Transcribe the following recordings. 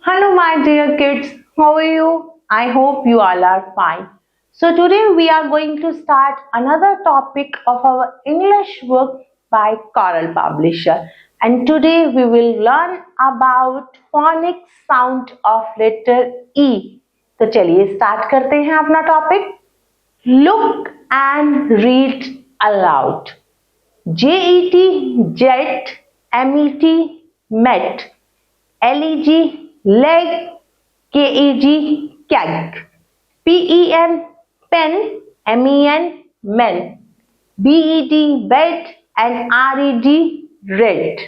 Hello my dear kids, how are you? I hope you all are fine. So today we are going to start another topic of our English book by Coral Publisher. And today we will learn about phonic sound of letter E. तो चलिए start करते हैं अपना topic. Look and read aloud. Jet, jet, met, met. Leg, leg, keg, keg. Pen, pen, men, men. Bed, bed and red.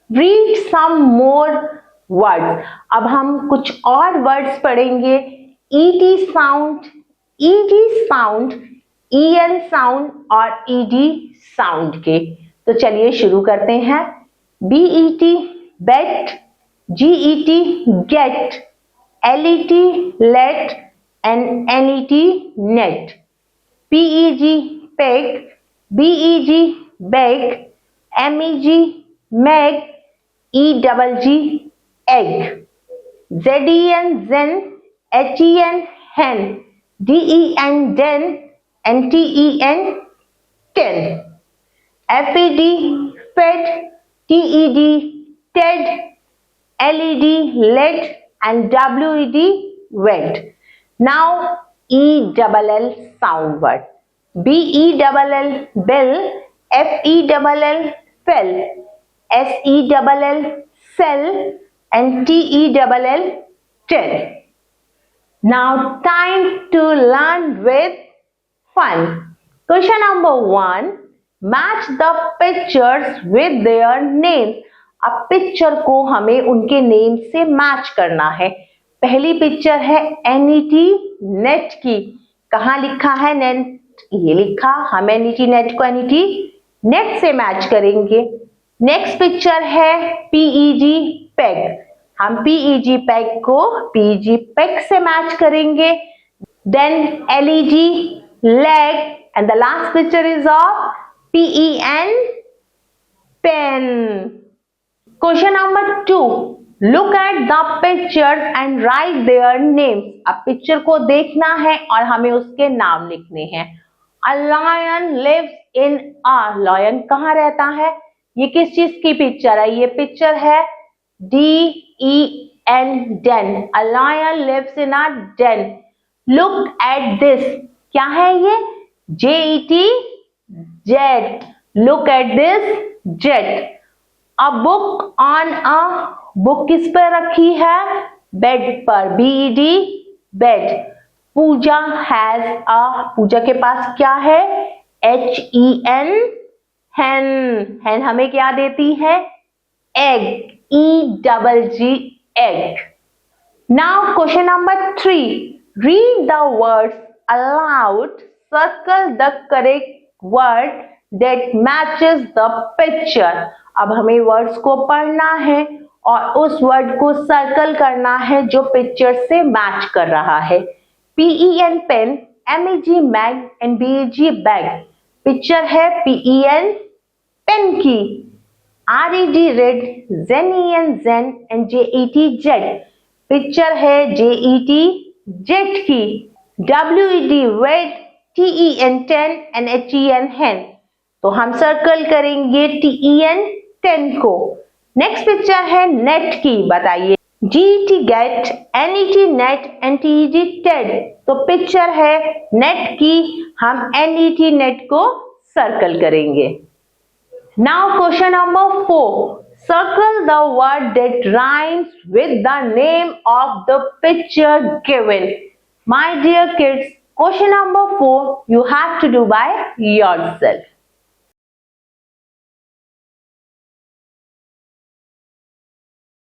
Read some more words. अब हम कुछ और words पढ़ेंगे. ET sound, ED sound, EN sound और ED sound के. तो चलिए शुरू करते हैं. BET, bet, GET, get, LET, let and NET, net. PEG, peg, BEG, beg, MEG, meg, EGG, egg. ZEN, zen, HEN, hen, DEN, den and TEN, ten. FED, fed, TED, TED, LED, LED and WED, wed. Now ELL sound word. BELL, bell, FELL, fell, SELL, cell and TELL, tell. Now time to learn with fun. Question number 1. Match the pictures with their names. अब picture को हमें उनके name से match करना है. पहली picture है NET net की. कहाँ लिखा है नेट? ये लिखा. हम NET नेट को NET नेट से मैच करेंगे. नेक्स्ट पिक्चर है PEG पेग. हम PEG पेग को PEG पेग से मैच करेंगे. Then LEG leg and the last picture is of PEN, pen. Question number 2. Look at the pictures and write their names. अब picture को देखना है और हमें उसके नाम लिखने हैं. A lion lives in a. Lion कहाँ रहता है? ये किस चीज की पिक्चर है? ये पिक्चर है DEN, den. A lion lives in a den. Look at this. क्या है ये? JET, jet. Look at this jet. A book on a. book किस पर रखी है? बेड पर. BED, bed. Puja has a. पूजा के पास क्या है? HEN, hen. hen हमें क्या देती है? egg. EGG, egg. Now question number 3. Read the words aloud. Circle the correct word that matches the picture. अब हमें वर्ड्स को पढ़ना है और उस वर्ड को सर्कल करना है जो पिक्चर से मैच कर रहा है. PEN pen, MEG meg and BEG beg. Picture है PEN पेन की. RED red, ZEN zen and JET jet. Picture है JET जेट की. WED wed, TEN ten and HEN hen. तो हम सर्कल करेंगे TEN 10 को. नेक्स्ट पिक्चर है net की. बताइए. GET get, NET net and TEG टेड. तो पिक्चर है नेट की. हम NET नेट को सर्कल करेंगे. Now question number 4. Circle the word that rhymes with the name of the picture given. My dear kids, question number 4 you have to do by yourself.